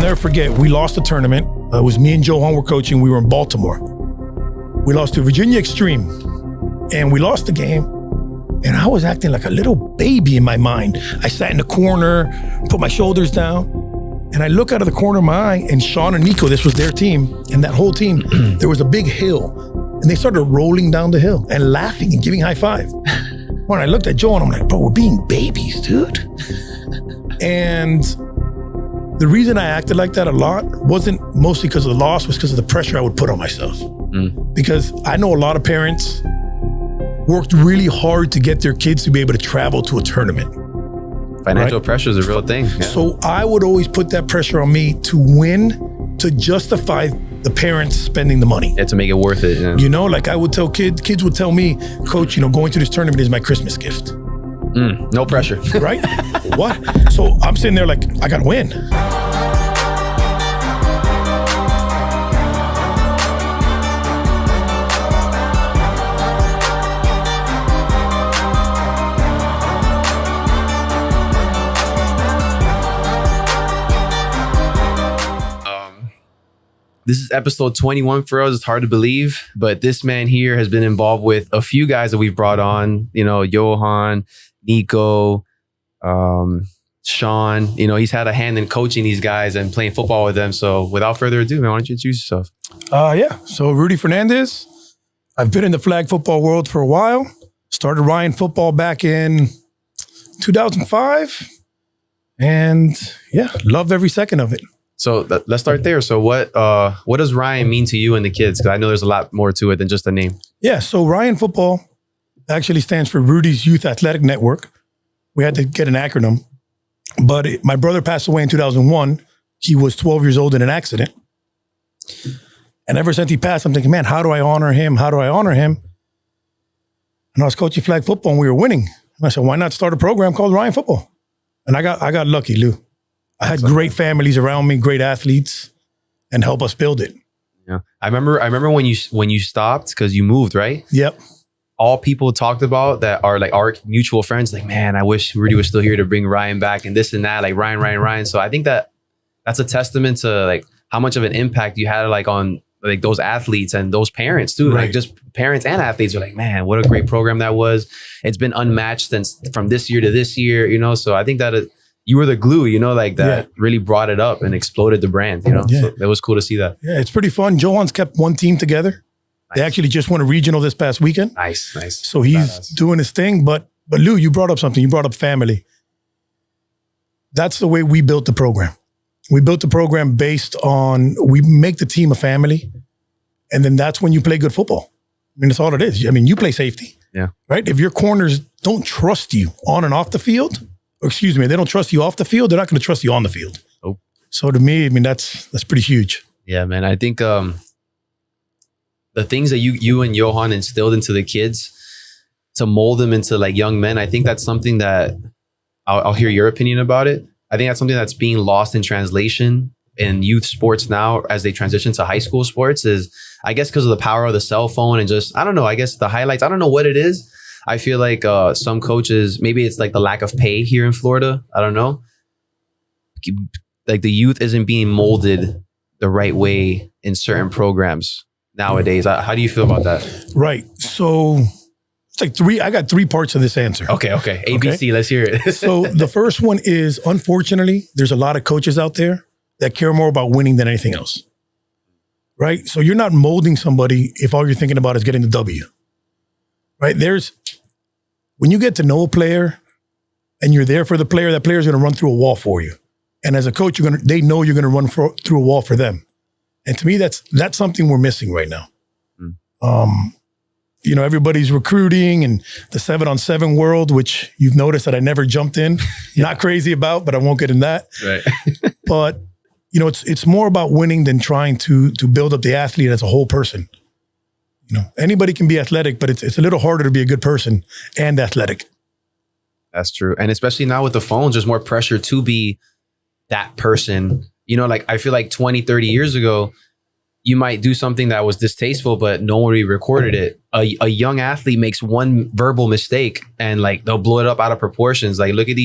never forget, we lost the tournament. It was me and Johan were coaching. We were in Baltimore. We lost to Virginia Extreme, and we lost the game. And I was acting like a little baby in my mind. I sat in the corner, put my shoulders down, and I look out of the corner of my eye, and Sean and Nico, this was their team, and that whole team, there was a big hill, and they started rolling down the hill and laughing and giving high five. When I looked at Joe, and I'm like, bro, we're being babies, dude. And the reason I acted like that a lot wasn't mostly because of the loss, was because of the pressure I would put on myself. Because I know a lot of parents worked really hard to get their kids to be able to travel to a tournament. Financial pressure is a real thing. Yeah. So I would always put that pressure on me to win, to justify the parents spending the money. Yeah, to make it worth it. Yeah. You know, like I would tell kids would tell me, Coach, going to this tournament is my Christmas gift. No pressure. Right? What? So I'm sitting there like, I gotta win. This is episode 21 for us. It's hard to believe, but this man here has been involved with a few guys that we've brought on, Johan, Nico, Sean, he's had a hand in coaching these guys and playing football with them. So without further ado, man, why don't you introduce yourself? So Rudy Fernandez. I've been in the flag football world for a while. Started Ryan football back in 2005. And love every second of it. So let's start there. So what does Ryan mean to you and the kids? Because I know there's a lot more to it than just a name. Yeah, so Ryan Football actually stands for Rudy's Youth Athletic Network. We had to get an acronym. But my brother passed away in 2001. He was 12 years old in an accident. And ever since he passed, I'm thinking, man, how do I honor him? How do I honor him? And I was coaching flag football and we were winning. And I said, why not start a program called Ryan Football? And I got lucky, Lou. I had great families around me, great athletes, and help us build it. Yeah, I remember when you stopped because you moved, right? Yep. All people talked about that are like our mutual friends, like, man, I wish Rudy was still here to bring Ryan back and this and that, like Ryan. So I think that's a testament to like how much of an impact you had like on like those athletes and those parents too. Right. Like just parents and athletes are like, man, what a great program that was. It's been unmatched since from this year to this year, So I think that you were the glue, that really brought it up and exploded the brand, Yeah. So it was cool to see that. Yeah, it's pretty fun. Johan's kept one team together. Nice. They actually just won a regional this past weekend. Nice. So he's doing his thing. But Lou, you brought up something. You brought up family. That's the way we built the program. We built the program based on, we make the team a family. And then that's when you play good football. I mean, that's all it is. I mean, you play safety. Yeah. Right? If your corners don't trust you on and off the field, they don't trust you off the field, they're not going to trust you on the field. Oh. So to me, I mean, that's pretty huge. Yeah, man. I think the things that you and Johan instilled into the kids to mold them into like young men, I think that's something that I'll hear your opinion about it. I think that's something that's being lost in translation in youth sports now as they transition to high school sports is, I guess, because of the power of the cell phone and just, I don't know, I guess the highlights, I don't know what it is. I feel like some coaches, maybe it's like the lack of pay here in Florida. I don't know. Like the youth isn't being molded the right way in certain programs nowadays. How do you feel about that? Right. So it's like I got three parts of this answer. Okay. ABC, let's hear it. So the first one is, unfortunately, there's a lot of coaches out there that care more about winning than anything else. Right. So you're not molding somebody if all you're thinking about is getting the W. Right. When you get to know a player and you're there for the player, that player's going to run through a wall for you. And as a coach, they know you're going to run through a wall for them. And to me, that's something we're missing right now. Everybody's recruiting and the 7-on-7 world, which you've noticed that I never jumped in. Not crazy about, but I won't get in that. Right. But it's more about winning than trying to build up the athlete as a whole person. Anybody can be athletic, but it's a little harder to be a good person and athletic. That's true. And especially now with the phones, there's more pressure to be that person. Like I feel like 20, 30 years ago, you might do something that was distasteful, but nobody recorded it. A young athlete makes one verbal mistake and like they'll blow it up out of proportions. Like look at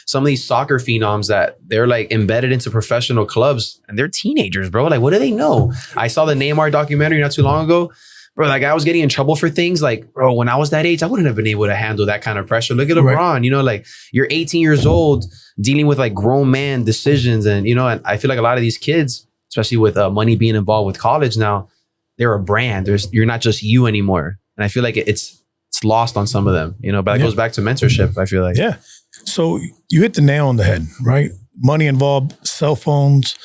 some of these soccer phenoms that they're like embedded into professional clubs and they're teenagers, bro. Like what do they know? I saw the Neymar documentary not too long ago. Bro, like I was getting in trouble for things like, bro, when I was that age, I wouldn't have been able to handle that kind of pressure. Look at LeBron, right. You know, like you're 18 years old dealing with like grown man decisions. And, you know, and I feel like a lot of these kids, especially with money being involved with college now, they're a brand. You're not just you anymore. And I feel like it's lost on some of them, you know, but it goes back to mentorship, I feel like. Yeah. So you hit the nail on the head, right? Money involved, cell phones.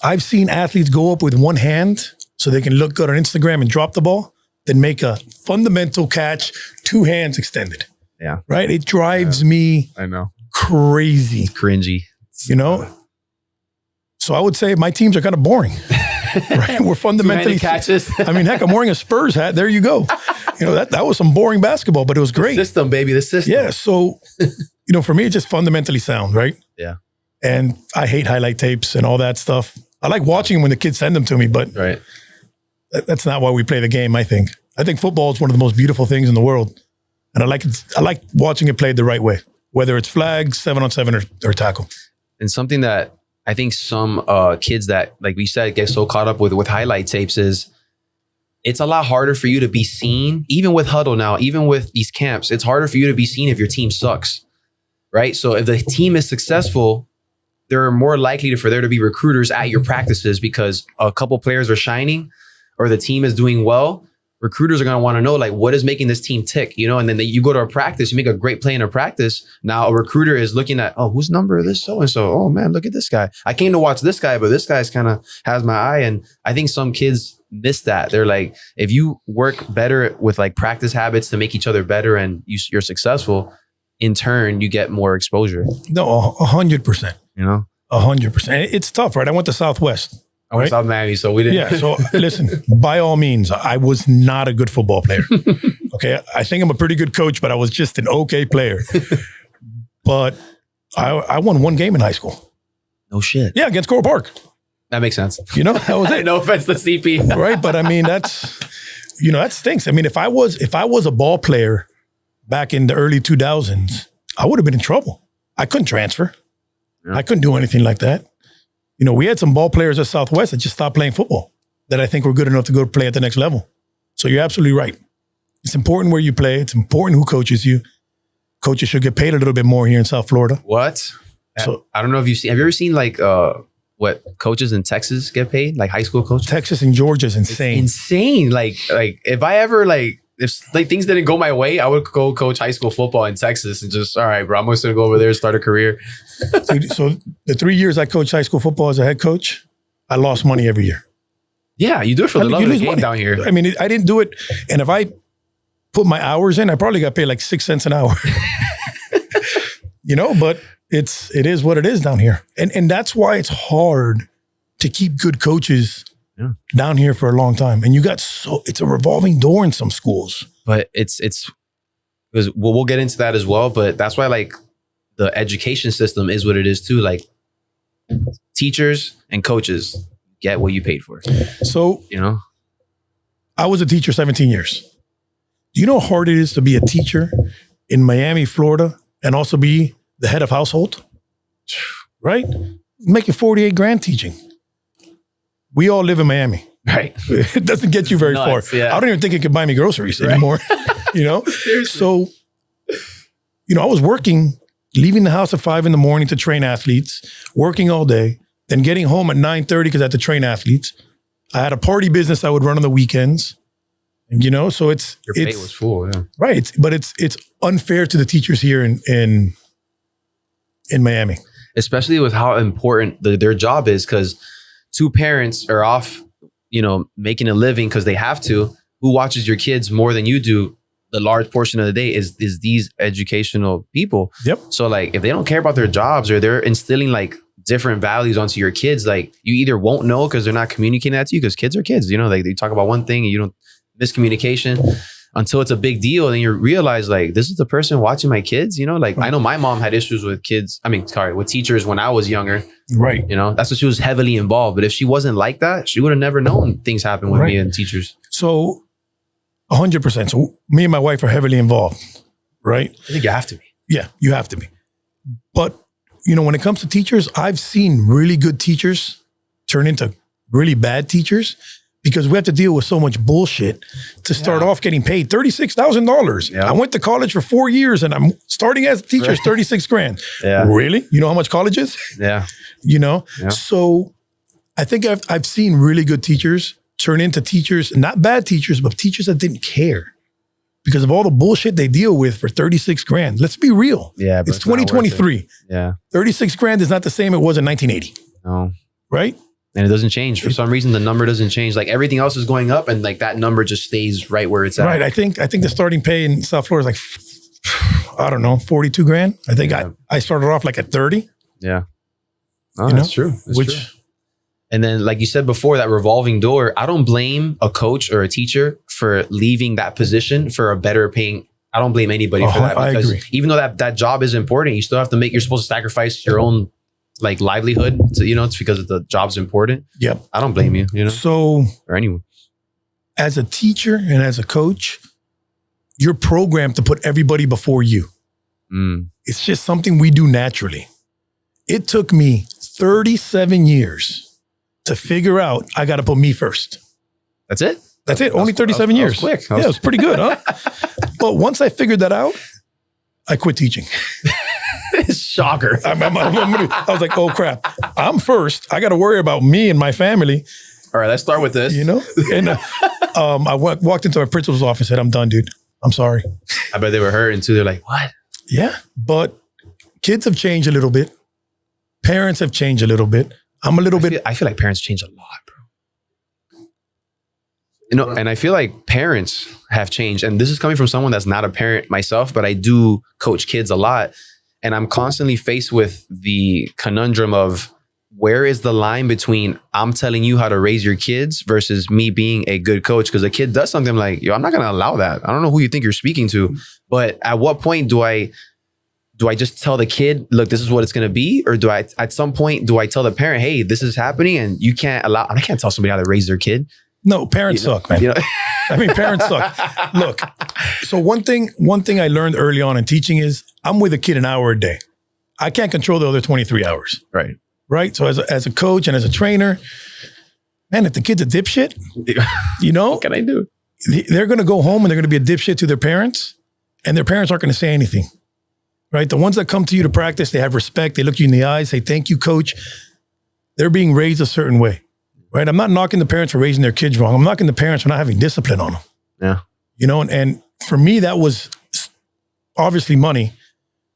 I've seen athletes go up with one hand so they can look good on Instagram and drop the ball, then make a fundamental catch, two hands extended. Yeah. Right? It drives me I know. Crazy. It's cringy. You know? So I would say my teams are kind of boring. Right? We're fundamentally catches. I mean, heck, I'm wearing a Spurs hat. There you go. You know, that was some boring basketball, but it was great. The system, baby, the system. Yeah. So, you know, for me, it's just fundamentally sound, right? Yeah. And I hate highlight tapes and all that stuff. I like watching them when the kids send them to me, but right. That's not why we play the game, I think. I think football is one of the most beautiful things in the world. And I like watching it played the right way, whether it's flags, 7-on-7 or tackle. And something that I think some kids that, like we said, get so caught up with highlight tapes is it's a lot harder for you to be seen, even with huddle now, even with these camps, it's harder for you to be seen if your team sucks, right? So if the team is successful, they're more likely for there to be recruiters at your practices because a couple players are shining or the team is doing well. Recruiters are going to want to know, like, what is making this team tick, you know? And then you go to a practice, you make a great play in a practice. Now a recruiter is looking at, oh, whose number is this so-and-so? Oh man, look at this guy. I came to watch this guy, but this guy's kind of has my eye. And I think some kids miss that. They're like, if you work better with like practice habits to make each other better and you're successful, in turn, you get more exposure. No, 100%. You know? 100%. It's tough, right? I went to Southwest. I went to South Miami, so we didn't. Yeah, so listen, by all means, I was not a good football player. Okay, I think I'm a pretty good coach, but I was just an okay player. But I won one game in high school. No shit. Yeah, against Coral Park. That makes sense. You know, that was it. No offense to CP. Right, but I mean, that's, you know, that stinks. I mean, if I was a ball player back in the early 2000s, I would have been in trouble. I couldn't transfer. Yeah. I couldn't do anything like that. You know, we had some ball players at Southwest that just stopped playing football that I think were good enough to go play at the next level. So you're absolutely right. It's important where you play. It's important who coaches you. Coaches should get paid a little bit more here in South Florida. What? So I don't know if have you ever seen like what coaches in Texas get paid? Like high school coaches? Texas and Georgia is insane. It's insane. Like if I ever if like things didn't go my way, I would go coach high school football in Texas and just, all right, bro, I'm just going to go over there and start a career. So the 3 years I coached high school football as a head coach, I lost money every year. Yeah, you do it for the love of the game down here. I mean, I didn't do it. And if I put my hours in, I probably got paid like 6 cents an hour. You know, but it is what it is down here. And that's why it's hard to keep good coaches down here for a long time. And it's a revolving door in some schools. But it's because we'll get into that as well. But that's why like the education system is what it is too. Like teachers and coaches get what you paid for. So, you know, I was a teacher 17 years. Do you know how hard it is to be a teacher in Miami, Florida, and also be the head of household? Right? Making 48 grand teaching. We all live in Miami. Right. It doesn't get you very far. Yeah. I don't even think it could buy me groceries anymore. You know? Seriously. So, you know, I was leaving the house at 5 a.m. to train athletes, working all day, then getting home at 9:30 because I had to train athletes. I had a party business I would run on the weekends. And, you know, so your plate was full, yeah. Right. But it's unfair to the teachers here in Miami. Especially with how important their job is, because two parents are off, you know, making a living because they have to. Who watches your kids more than you do? The large portion of the day is these educational people. Yep. So like, if they don't care about their jobs or they're instilling like different values onto your kids, like you either won't know because they're not communicating that to you, because kids are kids, you know, like they talk about one thing and you don't, miscommunication. until it's a big deal. Then you realize like, this is the person watching my kids, you know, like I know my mom had issues with kids. I mean, sorry, with teachers when I was younger. Right. You know, that's what she was heavily involved. But if she wasn't like that, she would have never known things happen with me and teachers. So 100%. So me and my wife are heavily involved, right? I think you have to be. Yeah, you have to be. But, you know, when it comes to teachers, I've seen really good teachers turn into really bad teachers because we have to deal with so much bullshit to start off getting paid $36,000. Yeah. I went to college for 4 years and I'm starting as a teacher is 36 grand. Yeah. Really? You know how much college is? Yeah. You know? Yeah. So I think I've seen really good teachers turn into teachers, not bad teachers, but teachers that didn't care because of all the bullshit they deal with for 36 grand. Let's be real. Yeah. It's 2023. Yeah. 36 grand is not the same it was in 1980. No. Right? And it doesn't change. For some reason, the number doesn't change. Like everything else is going up and like that number just stays right where it's at. Right. I think the starting pay in South Florida is like, I don't know, 42 grand. I think I started off like at 30. Yeah. Oh, that's true. That's true. And then, like you said before, that revolving door, I don't blame a coach or a teacher for leaving that position for a better paying. I don't blame anybody for that. Because I agree. Even though that job is important, you still have to you're supposed to sacrifice your own like livelihood. So, you know, it's because the job's important. Yep. I don't blame you, you know? So, or anyone. As a teacher and as a coach, you're programmed to put everybody before you. It's just something we do naturally. It took me 37 years to figure out I got to put me first. That's it? That's it. Only 37 years. Quick. Yeah, it was pretty good, huh? But once I figured that out, I quit teaching. Shocker. I was like, oh crap, I'm first. I got to worry about me and my family. All right, let's start with this. You know? And I walked into my principal's office and said, I'm done, dude. I'm sorry. I bet they were hurting too. They're like, what? Yeah. But kids have changed a little bit. Parents have changed a little bit. I feel like parents change a lot, bro. You know, and I feel like parents have changed. And this is coming from someone that's not a parent myself, but I do coach kids a lot. And I'm constantly faced with the conundrum of where is the line between I'm telling you how to raise your kids versus me being a good coach? Because a kid does something I'm like, yo, I'm not going to allow that. I don't know who you think you're speaking to. But at what point do I just tell the kid, look, this is what it's going to be? Or at some point, do I tell the parent, hey, this is happening and I can't tell somebody how to raise their kid. No, parents suck, man. You know? I mean, parents suck. Look, so one thing I learned early on in teaching is I'm with a kid an hour a day. I can't control the other 23 hours. Right. Right. So as a coach and as a trainer, man, if the kid's a dipshit, you know, what can I do? They're going to go home and they're going to be a dipshit to their parents and their parents aren't going to say anything. Right. The ones that come to you to practice, they have respect. They look you in the eyes, say, thank you, coach. They're being raised a certain way. Right. I'm not knocking the parents for raising their kids wrong. I'm knocking the parents for not having discipline on them. Yeah. You know, and for me, that was obviously money,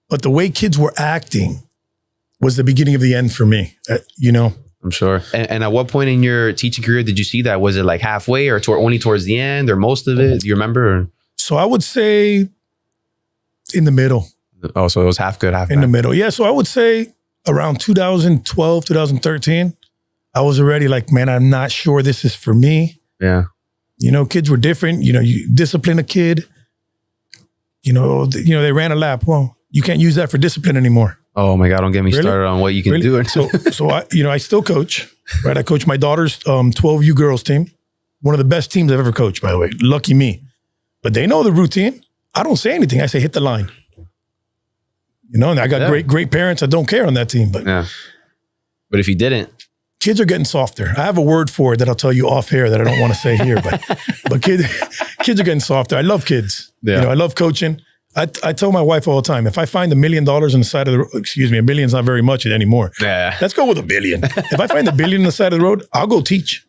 but the way kids were acting was the beginning of the end for me, you know? I'm sure. And at what point in your teaching career did you see that? Was it like halfway or only towards the end or most of it? Do you remember? So I would say in the middle. Oh, so it was half good, half bad. In the middle. Yeah. So I would say around 2012, 2013, I was already like, man, I'm not sure this is for me. Yeah. You know, kids were different. You know, you discipline a kid. You know, they ran a lap. Well, you can't use that for discipline anymore. Oh my God, don't get me started on what you can do. So I still coach, right? I coach my daughter's 12U girls team. One of the best teams I've ever coached, by the way. Lucky me. But they know the routine. I don't say anything. I say, hit the line. You know, and I got great parents that don't care on that team. But if you didn't, kids are getting softer. I have a word for it that I'll tell you off air that I don't want to say here, but kids are getting softer. I love kids. Yeah. You know, I love coaching. I tell my wife all the time, if I find $1 million on the side of the road, excuse me, $1 million's not very much anymore. Yeah. Let's go with $1 billion. If I find $1 billion on the side of the road, I'll go teach.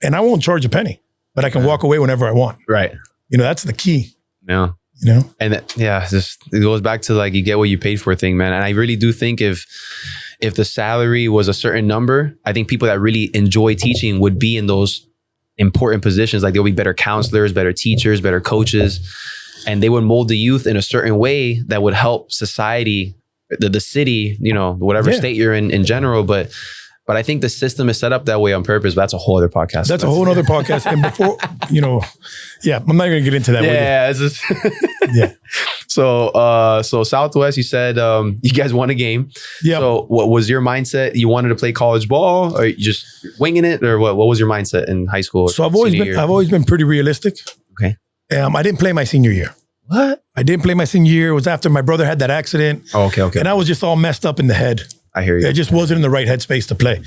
And I won't charge a penny, but I can walk away whenever I want. Right. You know, that's the key. Yeah. You know? And it goes back to like, you get what you paid for thing, man. And I really do think if the salary was a certain number, I think people that really enjoy teaching would be in those important positions. Like there'll be better counselors, better teachers, better coaches, and they would mold the youth in a certain way that would help society, the city, you know, whatever state you're in general. But But I think the system is set up that way on purpose. But that's a whole other podcast. That's a whole other podcast. And before, I'm not going to get into that. Yeah. It's just Yeah. So Southwest, you said you guys won a game. Yeah. So what was your mindset? You wanted to play college ball, or you just winging it, or what? What was your mindset in high school? So I've always been pretty realistic. Okay. I didn't play my senior year. What? I didn't play my senior year. It was after my brother had that accident. Oh, okay. And I was just all messed up in the head. I hear you. I just wasn't in the right headspace to play.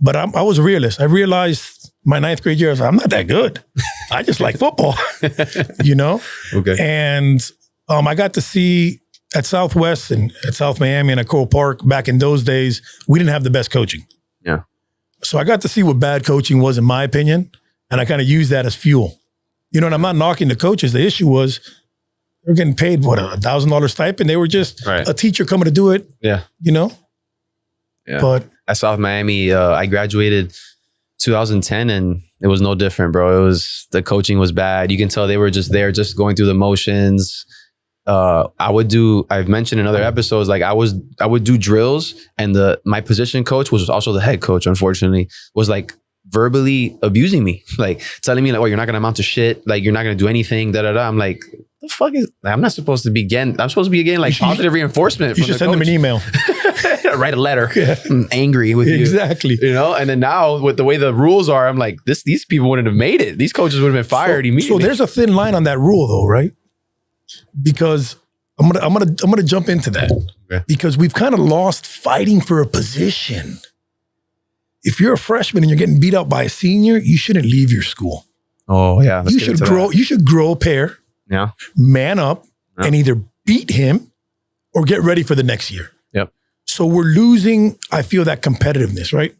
But I was a realist. I realized my 9th grade year, I was like, I'm not that good. I just like football, Okay. And I got to see at Southwest and at South Miami and at Coral Park, back in those days, we didn't have the best coaching. Yeah. So I got to see what bad coaching was, in my opinion. And I kind of used that as fuel. And I'm not knocking the coaches. The issue was they were getting paid, $1,000 stipend. They were just a teacher coming to do it. Yeah. Yeah. But at South Miami, I graduated 2010 and it was no different, bro. The coaching was bad. You can tell they were just there, just going through the motions. I've mentioned in other episodes, like I would do drills, and my position coach, which was also the head coach, unfortunately, was like verbally abusing me, like telling me like, "Oh, you're not gonna amount to shit. Like you're not gonna do anything." Da da da. I'm like, the fuck is? I'm not supposed to be getting. I'm supposed to be getting like positive reinforcement. You should send them an email. Write a letter. Yeah. I'm angry with you. Exactly. And then now with the way the rules are, I'm like, these people wouldn't have made it. These coaches would have been fired immediately. So there's a thin line on that rule, though, right? Because I'm gonna jump into that. Okay. Because we've kind of lost fighting for a position. If you're a freshman and you're getting beat up by a senior, you shouldn't leave your school. Oh yeah, you should grow. You should grow a pair. Yeah. Man up and either beat him or get ready for the next year. Yep. So we're losing, I feel, that competitiveness, right?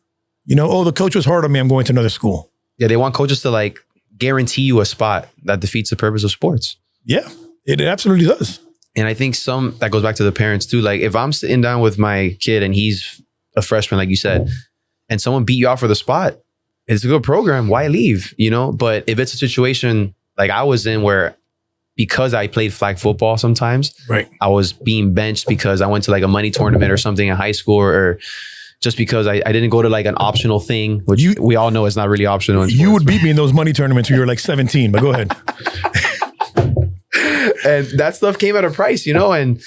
The coach was hard on me, I'm going to another school. Yeah, they want coaches to like guarantee you a spot. That defeats the purpose of sports. Yeah, it absolutely does. And I think that goes back to the parents too. Like if I'm sitting down with my kid and he's a freshman, like you said, and someone beat you out for the spot, it's a good program. Why leave? But if it's a situation like I was in where, because I played flag football sometimes, right, I was being benched because I went to like a money tournament or something in high school, or just because I didn't go to like an optional thing, which we all know is not really optional in sports. You would beat me in those money tournaments when you were like 17, but go ahead. And that stuff came at a price, and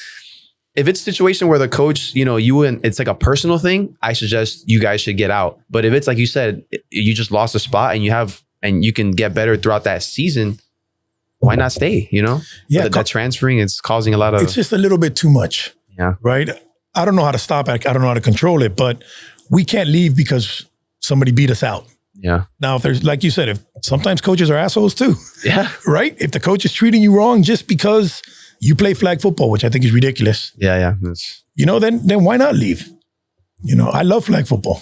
if it's a situation where the coach, it's like a personal thing, I suggest you guys should get out. But if it's like you said, you just lost a spot and you can get better throughout that season, why not stay, Yeah. That transferring is causing a lot of... It's just a little bit too much. Yeah. Right? I don't know how to stop it. I don't know how to control it, but we can't leave because somebody beat us out. Yeah. Now, if there's, like you said, if sometimes coaches are assholes too. Yeah. Right? If the coach is treating you wrong just because you play flag football, which I think is ridiculous. Yeah. Then why not leave? I love flag football.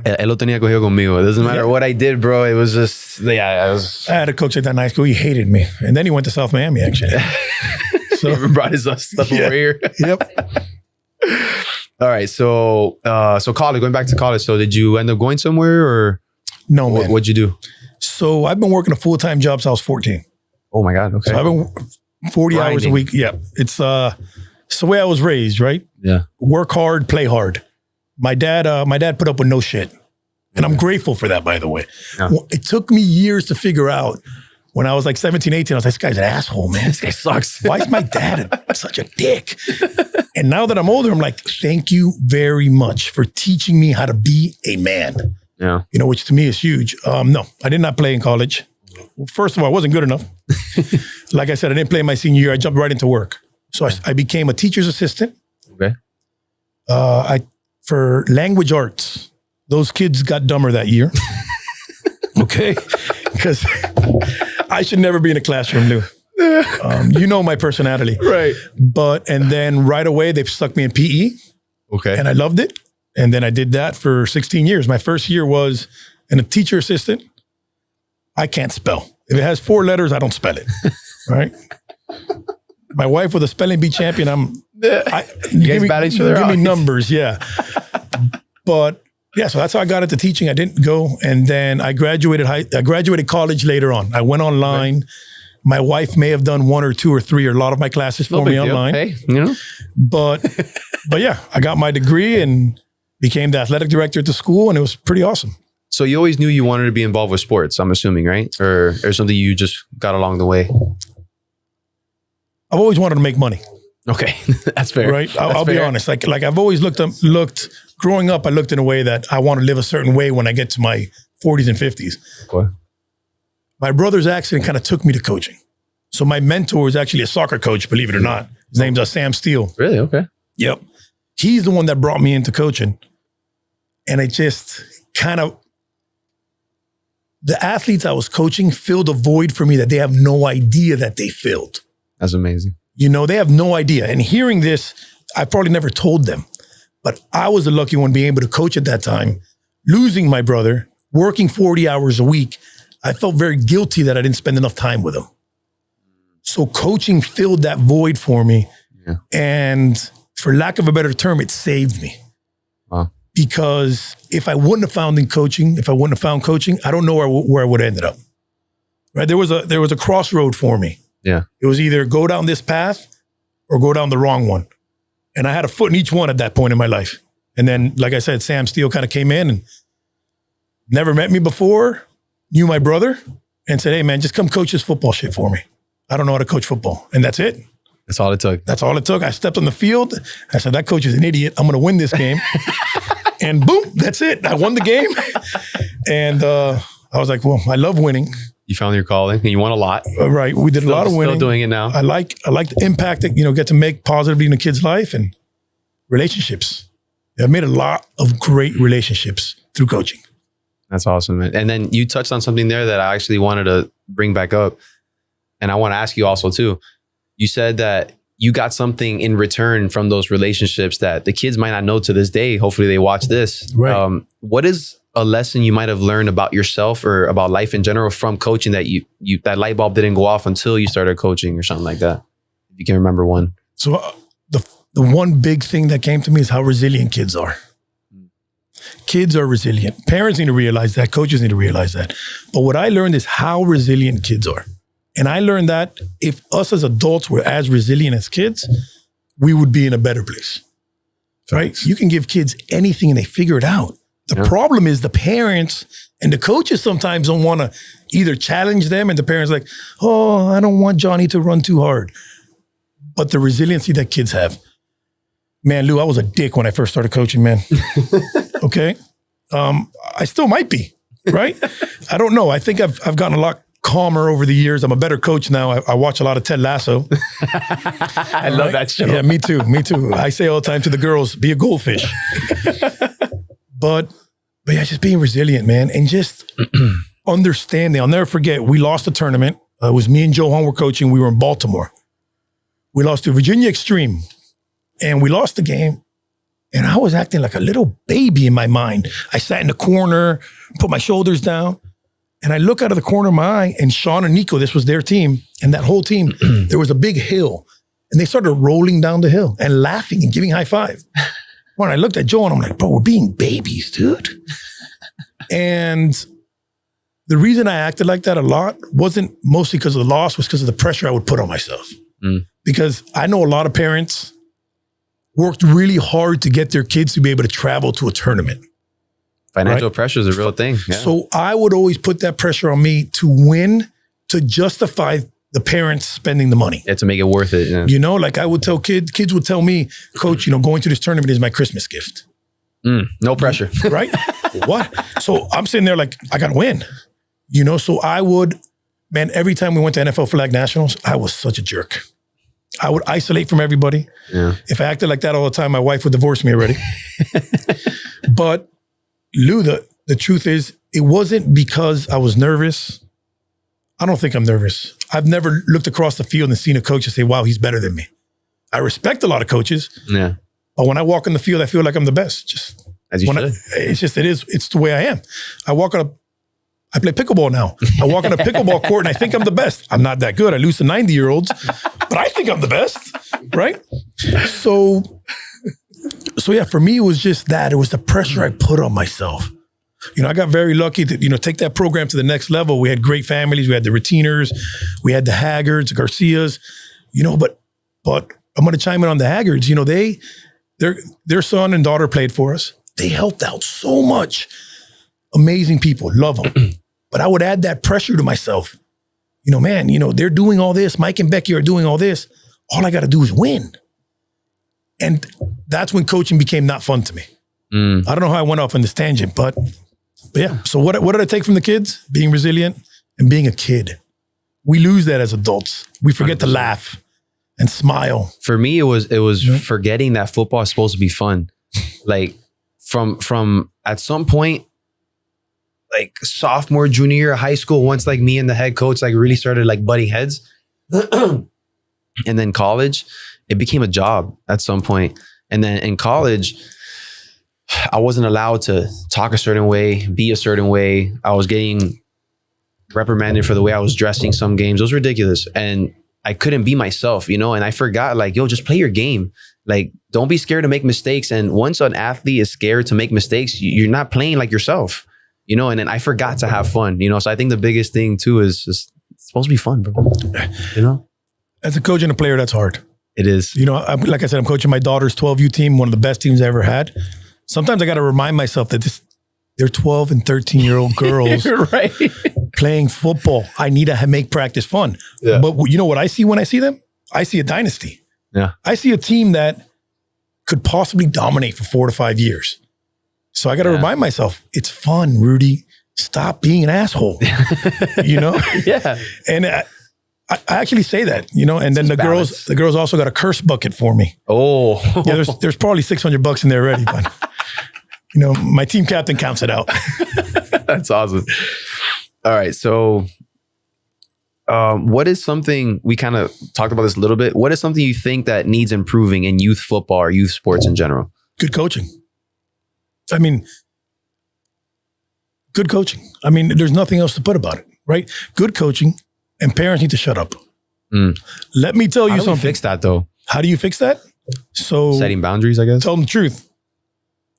Él lo tenía cogido conmigo. It doesn't matter what I did, bro. It was just, I had a coach at that night school. He hated me. And then he went to South Miami, actually. So he brought his stuff over here. Yep. All right. So college, going back to college. So did you end up going somewhere or? No, man. What'd you do? So I've been working a full-time job since I was 14. Oh my God. Okay. So I've been 40 hours a week. Yeah. It's the way I was raised, right? Yeah. Work hard, play hard. My dad put up with no shit. And I'm grateful for that, by the way. Yeah. Well, it took me years to figure out. When I was like 17, 18, I was like, this guy's an asshole, man. This guy sucks. Why is my dad such a dick? And now that I'm older, I'm like, thank you very much for teaching me how to be a man. Yeah. Which to me is huge. No, I did not play in college. First of all, I wasn't good enough. Like I said, I didn't play my senior year. I jumped right into work. So I became a teacher's assistant. Okay. For language arts, those kids got dumber that year. Okay. Because I should never be in a classroom, Lou. My personality. Right. And then right away, they've stuck me in PE. Okay. And I loved it. And then I did that for 16 years. My first year was a teacher assistant. I can't spell. If it has 4 letters, I don't spell it. Right. My wife was a spelling bee champion. You guys bat each other out. Give me numbers. Yeah. But yeah, so that's how I got into teaching. I didn't go. And then I graduated college later on. I went online. Right. My wife may have done 1 or 2 or 3 or a lot of my classes for me online. Hey, But yeah, I got my degree and became the athletic director at the school, and it was pretty awesome. So you always knew you wanted to be involved with sports, I'm assuming, right? Or something you just got along the way? I've always wanted to make money. Okay, that's fair. Right? I'll be honest. Like I've always looked growing up, I looked in a way that I want to live a certain way when I get to my 40s and 50s. Okay. My brother's accident kind of took me to coaching. So my mentor is actually a soccer coach, believe it or not. His name's Sam Steele. Really? Okay. Yep. He's the one that brought me into coaching. And it just kind of, the athletes I was coaching filled a void for me that they have no idea that they filled. That's amazing. You know, they have no idea. And hearing this, I probably never told them. But I was the lucky one being able to coach at that time, losing my brother, working 40 hours a week. I felt very guilty that I didn't spend enough time with him. So coaching filled that void for me. Yeah. And for lack of a better term, it saved me. Wow. Because if I wouldn't have found coaching, I don't know where I would have ended up. Right? There was a crossroad for me. Yeah. It was either go down this path or go down the wrong one. And I had a foot in each one at that point in my life. And then, like I said, Sam Steele kind of came in and never met me before, knew my brother, and said, hey, man, just come coach this football shit for me. I don't know how to coach football. And that's it. That's all it took. That's all it took. I stepped on the field. I said, that coach is an idiot. I'm going to win this game. And boom, that's it. I won the game. And I was like, well, I love winning. You found your calling and you won a lot. Right. We did a lot of winning. Still doing it now. I like the impact that, get to make positively in a kid's life and relationships. I've made a lot of great relationships through coaching. That's awesome, man. And then you touched on something there that I actually wanted to bring back up. And I want to ask you also too. You said that you got something in return from those relationships that the kids might not know to this day. Hopefully they watch this. Right. What is a lesson you might have learned about yourself or about life in general from coaching that you that light bulb didn't go off until you started coaching or something like that? If you can remember one. So the one big thing that came to me is how resilient kids are. Kids are resilient. Parents need to realize that. Coaches need to realize that. But what I learned is how resilient kids are. And I learned that if us as adults were as resilient as kids, we would be in a better place. Right? You can give kids anything and they figure it out. The problem is the parents and the coaches sometimes don't want to either challenge them, and the parents are like, oh, I don't want Johnny to run too hard. But the resiliency that kids have. Man, Lou, I was a dick when I first started coaching, man. Okay? I still might be, right? I don't know. I think I've gotten a lot calmer over the years. I'm a better coach now. I watch a lot of Ted Lasso. I love that show. Yeah, me too. Me too. I say all the time to the girls, be a goldfish. But yeah, just being resilient, man. And just understanding. I'll never forget, we lost a tournament. It was me and Joe Hahn were coaching. We were in Baltimore. We lost to Virginia Extreme. And we lost the game. And I was acting like a little baby in my mind. I sat in the corner, put my shoulders down. And I look out of the corner of my eye, and Sean and Nico, this was their team, and that whole team, there was a big hill. And they started rolling down the hill and laughing and giving high five. When I looked at Joe and I'm like, bro, we're being babies, dude. And the reason I acted like that a lot wasn't mostly because of the loss, was because of the pressure I would put on myself. Because I know a lot of parents worked really hard to get their kids to be able to travel to a tournament. Financial pressure is a real thing. Yeah. So I would always put that pressure on me to win, to justify the parents spending the money. Yeah, to make it worth it. Yeah. Like I would tell kids would tell me, coach, going to this tournament is my Christmas gift. No pressure. Right? What? So I'm sitting there like, I got to win. So I would, man, every time we went to NFL Flag Nationals, I was such a jerk. I would isolate from everybody. Yeah. If I acted like that all the time, my wife would divorce me already. But Lou, the truth is, it wasn't because I was nervous. I don't think I'm nervous. I've never looked across the field and seen a coach and say, wow, he's better than me. I respect a lot of coaches. Yeah. But when I walk in the field, I feel like I'm the best. Just as you should. It's the way I am. I play pickleball now. I walk on a pickleball court and I think I'm the best. I'm not that good. I lose to 90-year-olds, but I think I'm the best, right? So yeah, for me, it was just that. It was the pressure I put on myself. I got very lucky to, take that program to the next level. We had great families. We had the Retainers. We had the Haggards, the Garcias, but I'm going to chime in on the Haggards. Their son and daughter played for us. They helped out so much. Amazing people, love them. But I would add that pressure to myself. Man, they're doing all this. Mike and Becky are doing all this. All I got to do is win. And that's when coaching became not fun to me. I don't know how I went off on this tangent, but yeah. So what did I take from the kids? Being resilient and being a kid. We lose that as adults. We forget 100%. To laugh and smile. For me, it was forgetting that football is supposed to be fun. Like from at some point, like sophomore, junior year of high school, once like me and the head coach like really started like butting heads. And then college, it became a job at some point. And then in college, I wasn't allowed to talk a certain way, be a certain way. I was getting reprimanded for the way I was dressing some games. It was ridiculous. And I couldn't be myself, and I forgot like, yo, just play your game. Like, don't be scared to make mistakes. And once an athlete is scared to make mistakes, you're not playing like yourself, and then I forgot to have fun, So I think the biggest thing too is just, it's supposed to be fun, bro. As a coach and a player, that's hard. It is. Like I said, I'm coaching my daughter's 12U team, one of the best teams I ever had. Sometimes I got to remind myself that they're 12 and 13-year-old girls right. playing football. I need to make practice fun. Yeah. But you know what I see when I see them? I see a dynasty. Yeah. I see a team that could possibly dominate for 4 to 5 years. So I got to remind myself, it's fun, Rudy. Stop being an asshole. Yeah. And I actually say that, and then the girls also got a curse bucket for me. Oh, yeah. There's probably $600 in there already, but my team captain counts it out. That's awesome. All right. So, what is something, we kind of talked about this a little bit. What is something you think that needs improving in youth football or youth sports in general? Good coaching. Good coaching. There's nothing else to put about it, right? Good coaching, and parents need to shut up. Let me tell you something. How do you fix that though? How do you fix that? So setting boundaries, I guess. Tell them the truth.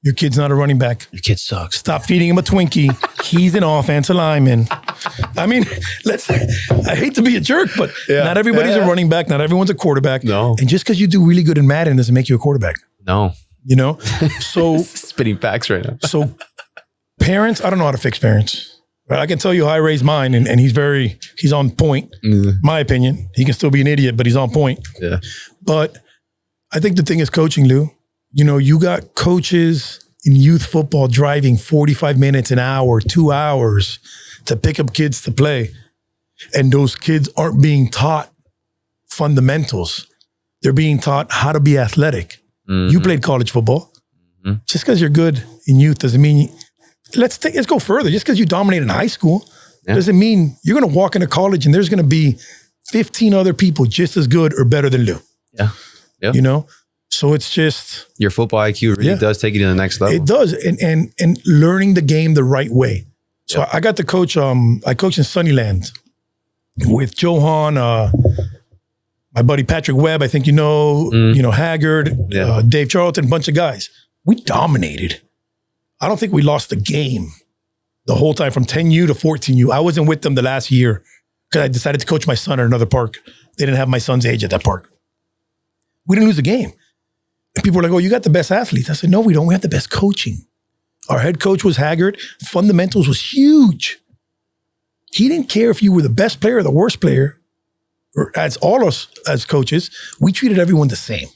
Your kid's not a running back. Your kid sucks. Stop feeding him a Twinkie. He's an offensive lineman. I hate to be a jerk, but not everybody's a running back. Not everyone's a quarterback. No. And just because you do really good in Madden doesn't make you a quarterback. No. So spitting facts right now. So parents, I don't know how to fix parents. Right? I can tell you how I raised mine, and he's on point. My opinion. He can still be an idiot, but he's on point. Yeah. But I think the thing is coaching, Lou. You got coaches in youth football driving 45 minutes, an hour, 2 hours to pick up kids to play. And those kids aren't being taught fundamentals. They're being taught how to be athletic. You played college football. Just because you're good in youth doesn't mean let's go further. Just because you dominate in high school doesn't mean you're going to walk into college and there's going to be 15 other people just as good or better than Lou. Yeah. So it's just your football IQ really does take you to the next level. It does, and learning the game the right way. So I got to coach. I coached in Sunnyland with Johan, my buddy Patrick Webb. I think Haggard, Dave Charlton, a bunch of guys. We dominated. I don't think we lost the game the whole time from 10U to 14U. I wasn't with them the last year because I decided to coach my son at another park. They didn't have my son's age at that park. We didn't lose the game. And people were like, oh, you got the best athletes. I said, no, we don't. We have the best coaching. Our head coach was Haggard. Fundamentals was huge. He didn't care if you were the best player or the worst player, or as all us as coaches, we treated everyone the same.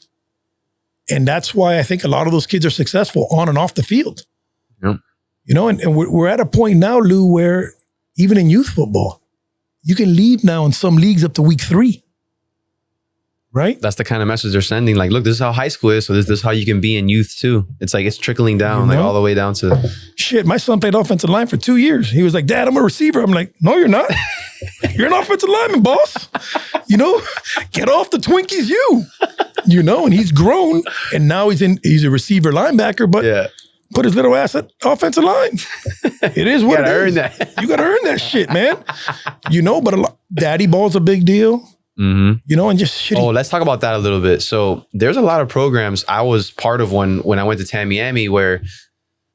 And that's why I think a lot of those kids are successful on and off the field. Yep. And we're at a point now, Lou, where even in youth football, you can leave now in some leagues up to week 3. Right? That's the kind of message they're sending. Like, look, this is how high school is. So this is how you can be in youth too. It's like, it's trickling down, like all the way down to. Shit, my son played offensive line for 2 years. He was like, Dad, I'm a receiver. I'm like, no, you're not. You're an offensive lineman, boss. Get off the Twinkies, and he's grown and now he's a receiver linebacker, but put his little ass at offensive line. It is what it is. You got to earn that shit, man. But daddy ball's a big deal. Mm-hmm. And just shitty. Oh, let's talk about that a little bit. So there's a lot of programs. I was part of one when I went to Tamiami where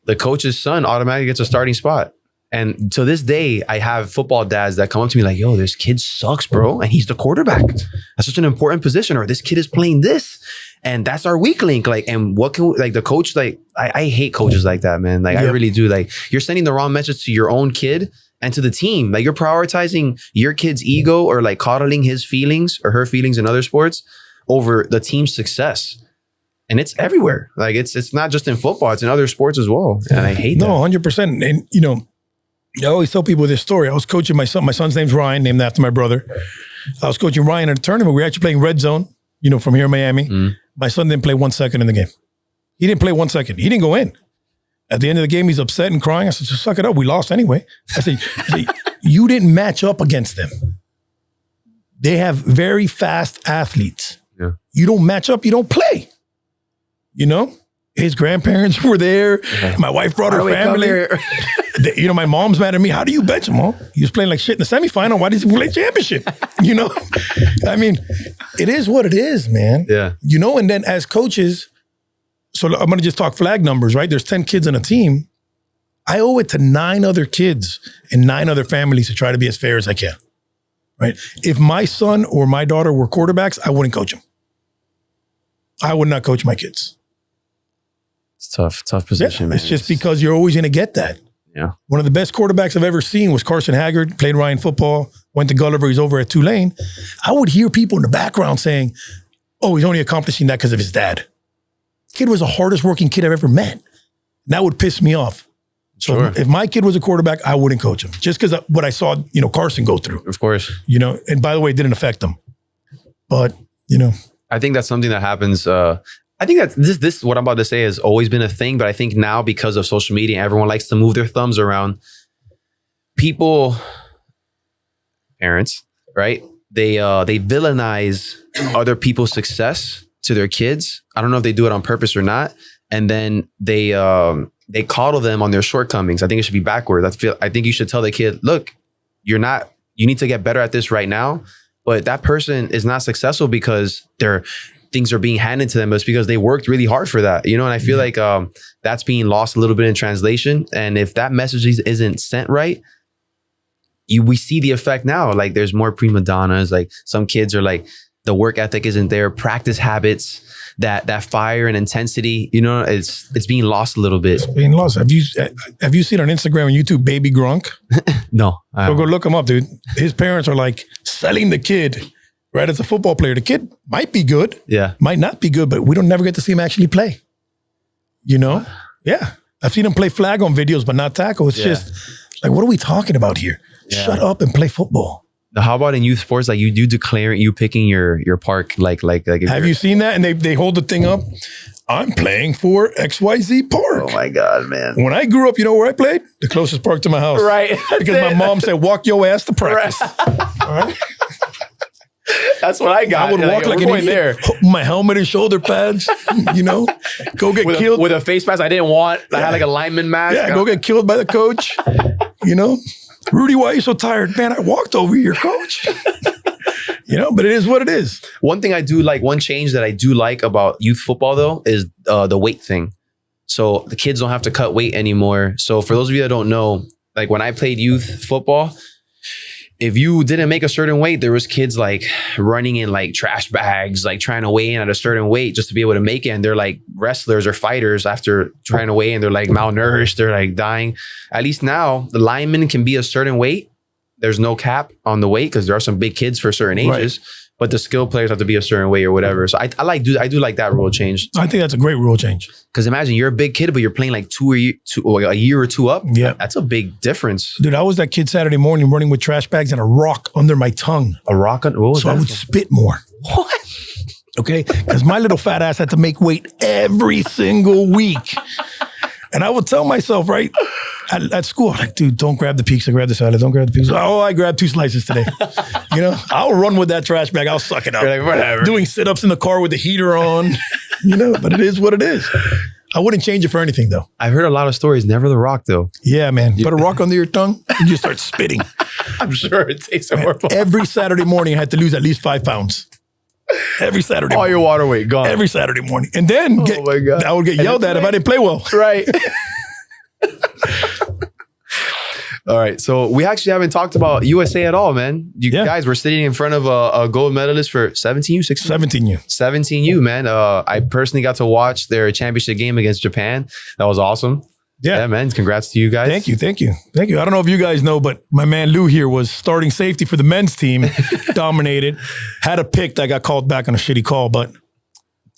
the coach's son automatically gets a starting spot. And to this day, I have football dads that come up to me like, yo, this kid sucks, bro. And he's the quarterback. That's such an important position. Or this kid is playing this. And that's our weak link. Like, and what can we, like the coach, like, I hate coaches like that, man. Like, I really do. Like, you're sending the wrong message to your own kid and to the team. Like, you're prioritizing your kid's ego or like coddling his feelings or her feelings in other sports over the team's success. And it's everywhere. Like, it's not just in football, it's in other sports as well. And I hate that. No, 100%. And, you know, I always tell people this story. I was coaching my son. My son's name's Ryan, named after my brother. I was coaching Ryan at a tournament. We were actually playing Red Zone, you know, from here in Miami. My son didn't play 1 second in the game. He didn't play 1 second. He didn't go in. At the end of the game, he's upset and crying. I said, just suck it up. We lost anyway. I said, you didn't match up against them. They have very fast athletes. Yeah. You don't match up, you don't play. You know? His grandparents were there. My wife brought her family. You know, my mom's mad at me. How do you bench him? He was playing like shit in the semifinal. Why does he play championship? You know? I mean, it is what it is, man. Yeah. You know, and then as coaches, so I'm going to just talk flag numbers, right? There's 10 kids on a team. I owe it to 9 other kids and 9 other families to try to be as fair as I can, right? If my son or my daughter were quarterbacks, I wouldn't coach them. I would not coach my kids. It's tough position, man. It's just because you're always going to get that. Yeah. One of the best quarterbacks I've ever seen was Carson Haggard, played Ryan football, went to Gulliver, he's over at Tulane. I would hear people in the background saying, oh, he's only accomplishing that because of his dad. Kid was the hardest working kid I've ever met. And that would piss me off. So if my kid was a quarterback, I wouldn't coach him. Just because what I saw, you know, Carson go through. Of course. You know, and by the way, it didn't affect him. But, you know. I think that's something that happens. I think that this what I'm about to say has always been a thing, but I think now because of social media, everyone likes to move their thumbs around. People, parents, right? They villainize other people's success to their kids. I don't know if they do it on purpose or not. And then they coddle them on their shortcomings. I think it should be backwards. I think you should tell the kid, look, you need to get better at this right now. But that person is not successful because things are being handed to them. It's because they worked really hard for that, you know? And I feel like that's being lost a little bit in translation. And if that message isn't sent right, we see the effect now. Like there's more prima donnas. Like some kids are like, the work ethic isn't there. Practice habits, that fire and intensity, you know, it's being lost a little bit. It's being lost. Have you seen on Instagram and YouTube Baby Grunk? No. Go look him up, dude. His parents are like selling the kid, right, as a football player. The kid might be good, might not be good, but we don't never get to see him actually play. You know? Yeah. I've seen him play flag on videos, but not tackle. It's just like, what are we talking about here? Yeah. Shut up and play football. How about in youth sports? Like you declare you picking your park, like. Have you seen that? And they hold the thing up. I'm playing for XYZ Park. Oh my God, man. When I grew up, you know where I played? The closest park to my house. Right. Because my mom said, walk your ass to practice. Right. All right. That's what I got. I would walk like an idiot. My helmet and shoulder pads, you know, go get killed. With a face mask I didn't want. I had like a lineman mask. Yeah, go get killed by the coach, you know. Rudy, why are you so tired? Man, I walked over here, coach. You know, but it is what it is. One thing I do like, one change that I do like about youth football though, is the weight thing. So the kids don't have to cut weight anymore. So for those of you that don't know, like when I played youth football, if you didn't make a certain weight, there was kids like running in like trash bags, like trying to weigh in at a certain weight just to be able to make it. And they're like wrestlers or fighters after trying to weigh in. They're like malnourished. They're like dying. At least now the lineman can be a certain weight. There's no cap on the weight because there are some big kids for certain ages. Right. But the skill players have to be a certain way or whatever. So I do like that rule change. I think that's a great rule change. Because imagine you're a big kid, but you're playing like a year or two up. Yeah. That's a big difference. Dude, I was that kid Saturday morning running with trash bags and a rock under my tongue. A rock? So I would spit more. What? Okay? Because my little fat ass had to make weight every single week. And I would tell myself, right, at school, I'm like, dude, don't grab the pizza, grab the salad, don't grab the pizza. Oh, I grabbed 2 slices today. You know, I'll run with that trash bag. I'll suck it up. You're like, whatever. Doing sit-ups in the car with the heater on, you know, but it is what it is. I wouldn't change it for anything, though. I've heard a lot of stories. Never the rock, though. Yeah, man. Put a rock under your tongue and you start spitting. I'm sure it takes horrible. Every Saturday morning, I had to lose at least 5 pounds. Every Saturday morning. All your water weight gone. Every Saturday morning. And then my God. I would get yelled at if I didn't play well. Right. All right. So we actually haven't talked about USA at all, man. You guys were sitting in front of a gold medalist for 17U, 16U? 17U. 17U, man. I personally got to watch their championship game against Japan. That was awesome. Yeah, man. Congrats to you guys. Thank you. I don't know if you guys know, but my man Lou here was starting safety for the men's team, dominated, had a pick that got called back on a shitty call, but